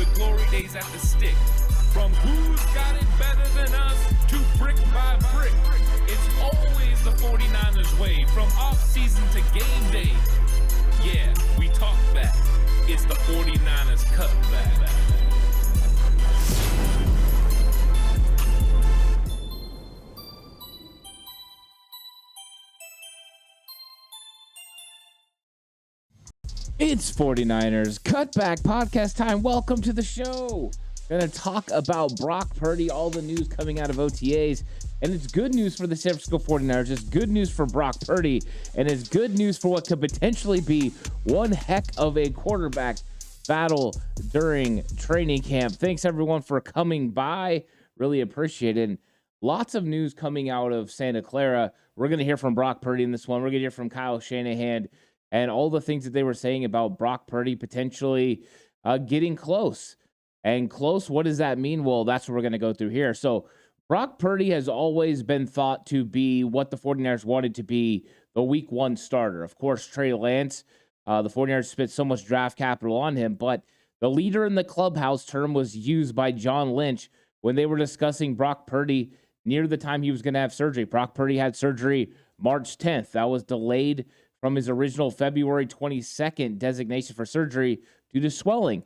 the glory days at the stick. From who's got it better than us to brick by brick. It's always the 49ers way, from off-season to game day. Yeah, we talk back. It's the 49ers Cutback. It's 49ers Cutback Podcast time. Welcome to the show. Going to talk about Brock Purdy, all the news coming out of OTAs. And it's good news for the San Francisco 49ers. It's good news for Brock Purdy. And it's good news for what could potentially be one heck of a quarterback battle during training camp. Thanks, everyone, for coming by. Really appreciate it. And lots of news coming out of Santa Clara. We're going to hear from Brock Purdy in this one. We're going to hear from Kyle Shanahan and all the things that they were saying about Brock Purdy potentially getting close. And close, what does that mean? Well, that's what we're going to go through here. So Brock Purdy has always been thought to be what the 49ers wanted to be, the week one starter. Of course, Trey Lance, the 49ers spent so much draft capital on him, but the leader in the clubhouse term was used by John Lynch when they were discussing Brock Purdy near the time he was going to have surgery. Brock Purdy had surgery March 10th. That was delayed from his original February 22nd designation for surgery due to swelling.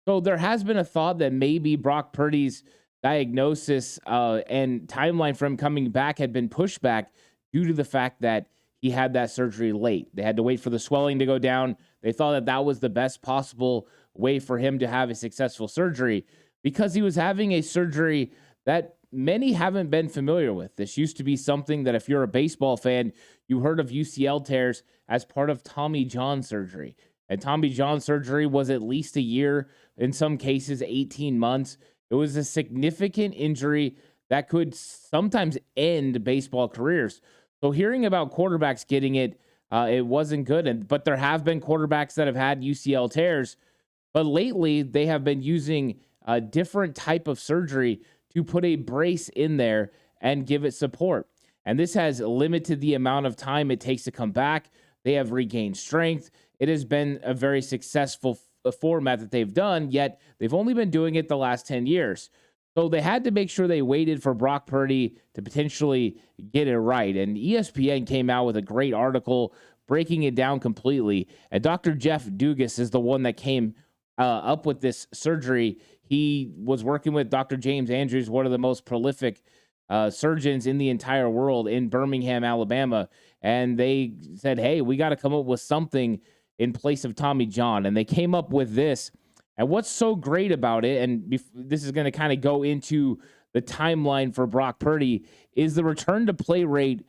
So there has been a thought that maybe Brock Purdy's diagnosis and timeline for him coming back had been pushed back due to the fact that he had that surgery late. They had to wait for the swelling to go down. They thought that that was the best possible way for him to have a successful surgery because he was having a surgery that many haven't been familiar with. This used to be something that if you're a baseball fan, you heard of UCL tears as part of Tommy John surgery. And Tommy John surgery was at least a year, in some cases 18 months. It was a significant injury that could sometimes end baseball careers. So hearing about quarterbacks getting it, it wasn't good. But there have been quarterbacks that have had UCL tears. But lately, they have been using a different type of surgery to put a brace in there and give it support. And this has limited the amount of time it takes to come back. They have regained strength. It has been a very successful format that they've done, yet they've only been doing it the last 10 years. So they had to make sure they waited for Brock Purdy to potentially get it right. And ESPN came out with a great article breaking it down completely. And Dr. Jeff Dugas is the one that came up with this surgery. He was working with Dr. James Andrews, one of the most prolific surgeons in the entire world in Birmingham, Alabama. And they said, hey, we got to come up with something in place of Tommy John. And they came up with this. And what's so great about it, and this is going to kind of go into the timeline for Brock Purdy, is the return to play rate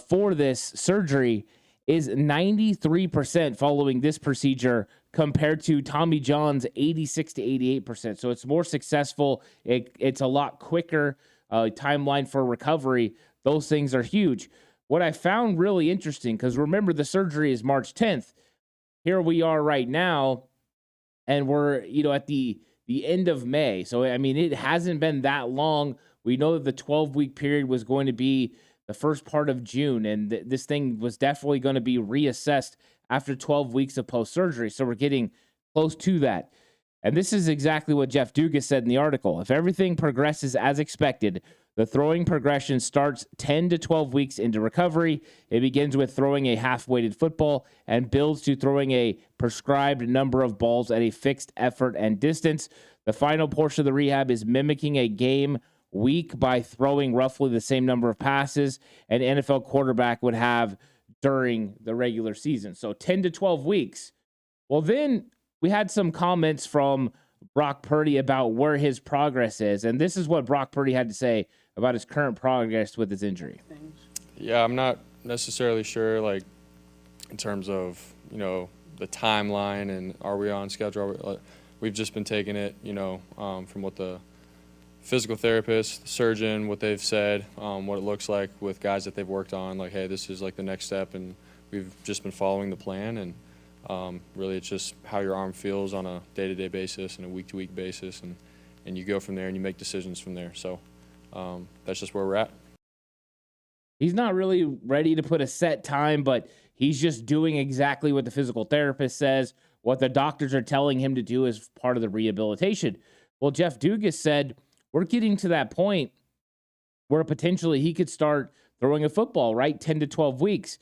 for this surgery is 93% following this procedure compared to Tommy John's 86 to 88%. So it's more successful. It's a lot quicker timeline for recovery. Those things are huge. What I found really interesting, because remember the surgery is March 10th. Here we are right now, and we're at the end of May. So, I mean, it hasn't been that long. We know that the 12-week period was going to be the first part of June, and this thing was definitely going to be reassessed after 12 weeks of post-surgery. So we're getting close to that. And this is exactly what Jeff Dugas said in the article. If everything progresses as expected, the throwing progression starts 10 to 12 weeks into recovery. It begins with throwing a half-weighted football and builds to throwing a prescribed number of balls at a fixed effort and distance. The final portion of the rehab is mimicking a game week by throwing roughly the same number of passes an NFL quarterback would have during the regular season. So 10 to 12 weeks. Well, then we had some comments from Brock Purdy about where his progress is. And this is what Brock Purdy had to say about his current progress with his injury. Yeah, I'm not necessarily sure, like, in terms of, the timeline and are we on schedule. We've just been taking it, from what the physical therapist, the surgeon, what they've said, what it looks like with guys that they've worked on, like, hey, this is like the next step, and we've just been following the plan. And really it's just how your arm feels on a day-to-day basis and a week-to-week basis, and you go from there and you make decisions from there. So that's just where we're at. He's not really ready to put a set time, but he's just doing exactly what the physical therapist says, what the doctors are telling him to do as part of the rehabilitation. Well, Jeff Dugas said, we're getting to that point where potentially he could start throwing a football, right? 10 to 12 weeks.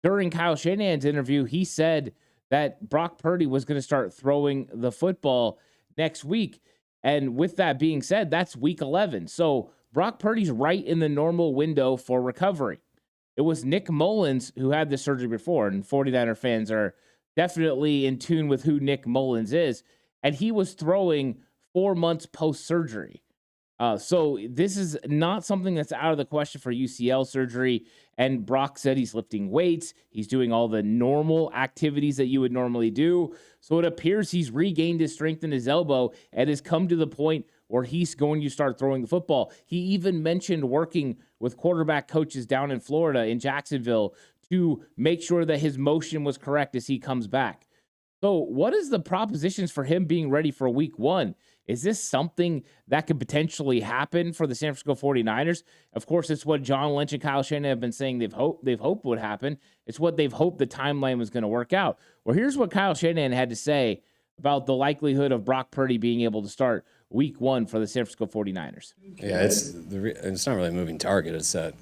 During Kyle Shanahan's interview, he said that Brock Purdy was going to start throwing the football next week. And with that being said, that's week 11. So Brock Purdy's right in the normal window for recovery. It was Nick Mullins who had the surgery before, and 49er fans are definitely in tune with who Nick Mullins is. And he was throwing 4 months post-surgery. So this is not something that's out of the question for UCL surgery. And Brock said he's lifting weights. He's doing all the normal activities that you would normally do. So it appears he's regained his strength in his elbow and has come to the point where he's going to start throwing the football. He even mentioned working with quarterback coaches down in Florida, in Jacksonville, to make sure that his motion was correct as he comes back. So what is the propositions for him being ready for week 1? Is this something that could potentially happen for the San Francisco 49ers? Of course, it's what John Lynch and Kyle Shanahan have been saying they've hoped would happen. It's what they've hoped the timeline was going to work out. Well, here's what Kyle Shanahan had to say about the likelihood of Brock Purdy being able to start week 1 for the San Francisco 49ers. Yeah, it's not really a moving target. It's that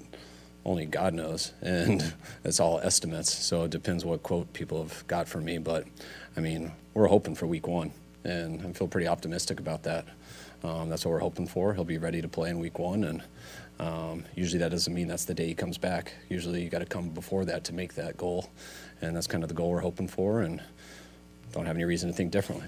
only God knows, and it's all estimates. So it depends what quote people have got from me. But, I mean, we're hoping for week 1. And I feel pretty optimistic about that. That's what we're hoping for. He'll be ready to play in week 1, and usually that doesn't mean that's the day he comes back. Usually you got to come before that to make that goal, and that's kind of the goal we're hoping for, and don't have any reason to think differently.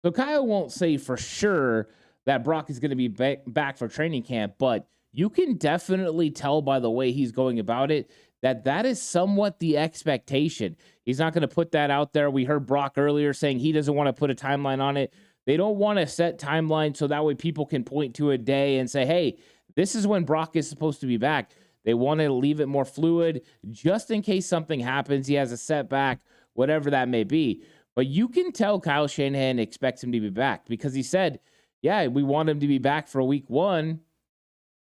So Kyle won't say for sure that Brock is going to be back for training camp, but you can definitely tell by the way he's going about it that is somewhat the expectation. He's not going to put that out there. We heard Brock earlier saying he doesn't want to put a timeline on it. They don't want to set timeline so that way people can point to a day and say, hey, this is when Brock is supposed to be back. They want to leave it more fluid just in case something happens. He has a setback, whatever that may be. But you can tell Kyle Shanahan expects him to be back because he said, yeah, we want him to be back for week 1.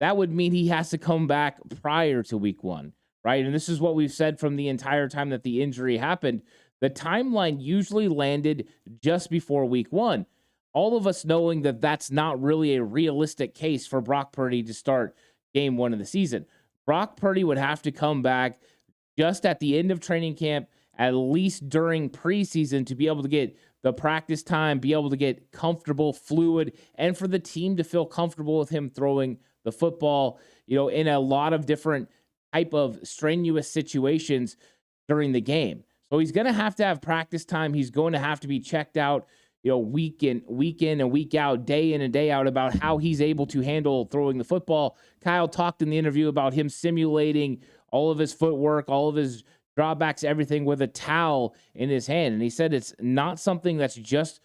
That would mean he has to come back prior to week 1. Right. And this is what we've said from the entire time that the injury happened. The timeline usually landed just before week 1. All of us knowing that that's not really a realistic case for Brock Purdy to start game 1 of the season. Brock Purdy would have to come back just at the end of training camp, at least during preseason, to be able to get the practice time, be able to get comfortable, fluid, and for the team to feel comfortable with him throwing the football, in a lot of different type of strenuous situations during the game. So he's going to have practice time. He's going to have to be checked out, week in and week out, day in and day out about how he's able to handle throwing the football. Kyle talked in the interview about him simulating all of his footwork, all of his drawbacks, everything with a towel in his hand. And he said it's not something that's just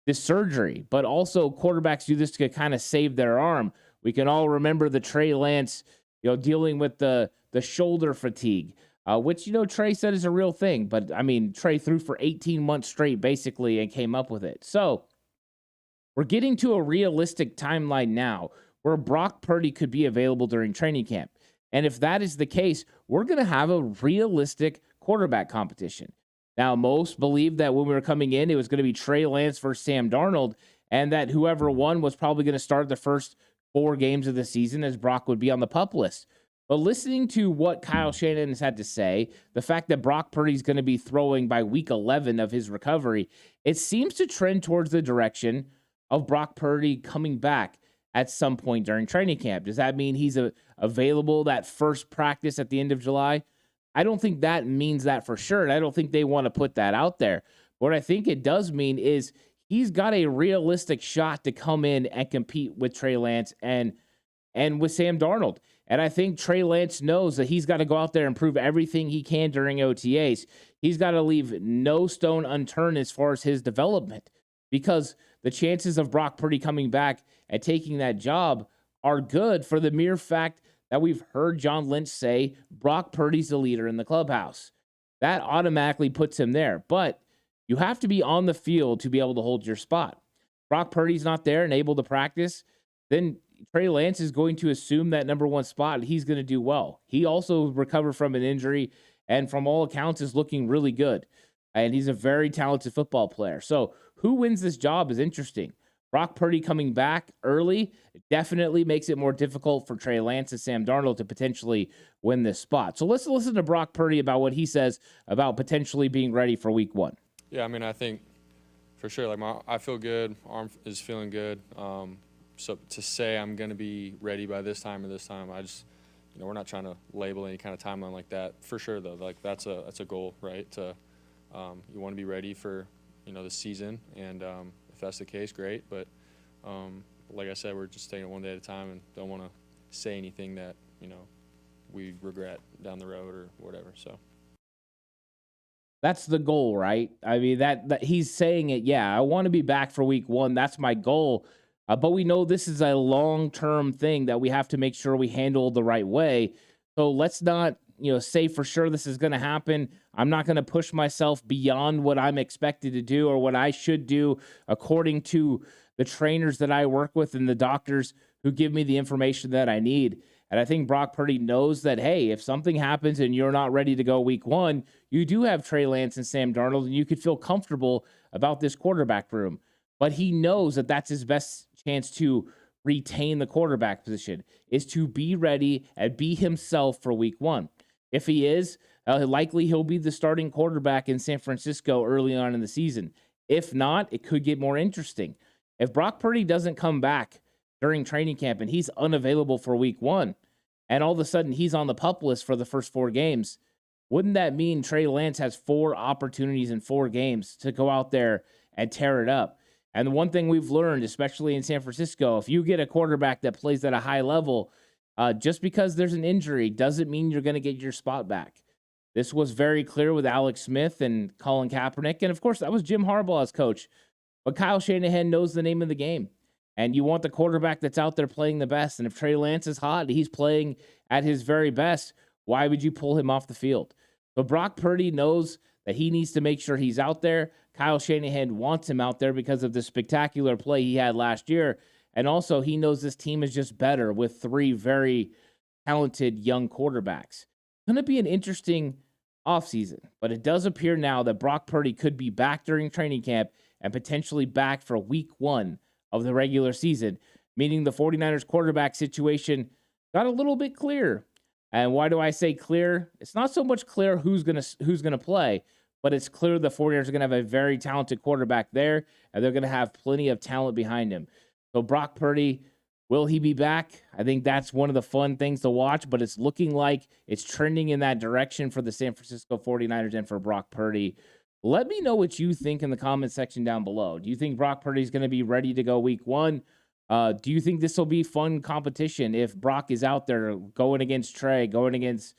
the surgery, but also quarterbacks do this to kind of save their arm. We can all remember the Trey Lance, dealing with the shoulder fatigue, which, Trey said is a real thing. But, I mean, Trey threw for 18 months straight, basically, and came up with it. So we're getting to a realistic timeline now where Brock Purdy could be available during training camp. And if that is the case, we're going to have a realistic quarterback competition. Now, most believe that when we were coming in, it was going to be Trey Lance versus Sam Darnold, and that whoever won was probably going to start the first 4 games of the season, as Brock would be on the PUP list. But listening to what Kyle Shanahan has had to say, the fact that Brock Purdy is going to be throwing by week 11 of his recovery, it seems to trend towards the direction of Brock Purdy coming back at some point during training camp. Does that mean he's available that first practice at the end of July? I don't think that means that for sure, and I don't think they want to put that out there. What I think it does mean is he's got a realistic shot to come in and compete with Trey Lance and with Sam Darnold. And I think Trey Lance knows that he's got to go out there and prove everything he can during OTAs. He's got to leave no stone unturned as far as his development, because the chances of Brock Purdy coming back and taking that job are good for the mere fact that we've heard John Lynch say Brock Purdy's the leader in the clubhouse. That automatically puts him there. But you have to be on the field to be able to hold your spot. Brock Purdy's not there and able to practice, then Trey Lance is going to assume that number 1 spot, and he's going to do well. He also recovered from an injury and from all accounts is looking really good. and he's a very talented football player. So who wins this job is interesting. Brock Purdy coming back early definitely makes it more difficult for Trey Lance and Sam Darnold to potentially win this spot. So let's listen to Brock Purdy about what he says about potentially being ready for week 1. Yeah, I mean, I think for sure, like I feel good. Arm is feeling good. So to say I'm going to be ready by this time or this time, I just, we're not trying to label any kind of timeline like that. For sure, though, like that's a goal, right? To you want to be ready for the season, and if that's the case, great. But like I said, we're just taking it one day at a time, and don't want to say anything that we regret down the road or whatever. So that's the goal, right? I mean, that he's saying it. Yeah, I want to be back for week 1. That's my goal. But we know this is a long-term thing that we have to make sure we handle the right way. So let's not, say for sure this is going to happen. I'm not going to push myself beyond what I'm expected to do or what I should do according to the trainers that I work with and the doctors who give me the information that I need. And I think Brock Purdy knows that, hey, if something happens and you're not ready to go week 1, you do have Trey Lance and Sam Darnold, and you could feel comfortable about this quarterback room. But he knows that that's his best chance to retain the quarterback position, is to be ready and be himself for week 1. If he is, likely he'll be the starting quarterback in San Francisco early on in the season. If not, it could get more interesting. If Brock Purdy doesn't come back during training camp and he's unavailable for week 1, and all of a sudden he's on the PUP list for the first 4 games, wouldn't that mean Trey Lance has 4 opportunities in 4 games to go out there and tear it up? And the one thing we've learned, especially in San Francisco, if you get a quarterback that plays at a high level, just because there's an injury doesn't mean you're going to get your spot back. This was very clear with Alex Smith and Colin Kaepernick. And, of course, that was Jim Harbaugh as coach. But Kyle Shanahan knows the name of the game. And you want the quarterback that's out there playing the best. And if Trey Lance is hot and he's playing at his very best, why would you pull him off the field? But Brock Purdy knows that he needs to make sure he's out there. Kyle Shanahan wants him out there because of the spectacular play he had last year. And also, he knows this team is just better with 3 very talented young quarterbacks. It's going to be an interesting offseason, but it does appear now that Brock Purdy could be back during training camp and potentially back for week 1 of the regular season, meaning the 49ers quarterback situation got a little bit clearer. And why do I say clear? It's not so much clear who's gonna play, but it's clear the 49ers are going to have a very talented quarterback there, and they're going to have plenty of talent behind him. So Brock Purdy, will he be back? I think that's one of the fun things to watch, but it's looking like it's trending in that direction for the San Francisco 49ers and for Brock Purdy. Let me know what you think in the comment section down below. Do you think Brock Purdy is going to be ready to go week 1? Do you think this will be fun competition if Brock is out there going against Trey, going against,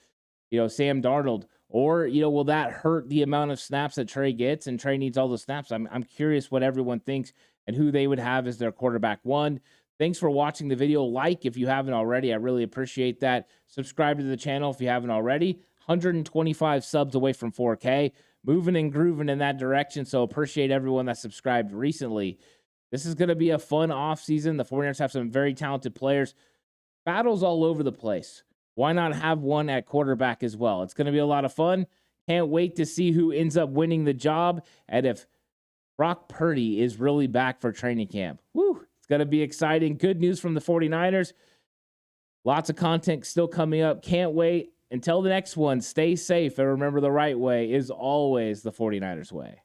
Sam Darnold? Or, will that hurt the amount of snaps that Trey gets, and Trey needs all the snaps? I'm curious what everyone thinks and who they would have as their quarterback 1. Thanks for watching the video. Like if you haven't already. I really appreciate that. Subscribe to the channel if you haven't already. 125 subs away from 4K. Moving and grooving in that direction, so appreciate everyone that subscribed recently. This is going to be a fun offseason. The 49ers have some very talented players. Battles all over the place. Why not have one at quarterback as well? It's going to be a lot of fun. Can't wait to see who ends up winning the job and if Brock Purdy is really back for training camp. Woo! It's going to be exciting. Good news from the 49ers. Lots of content still coming up. Can't wait. Until the next one, stay safe and remember the right way is always the 49ers way.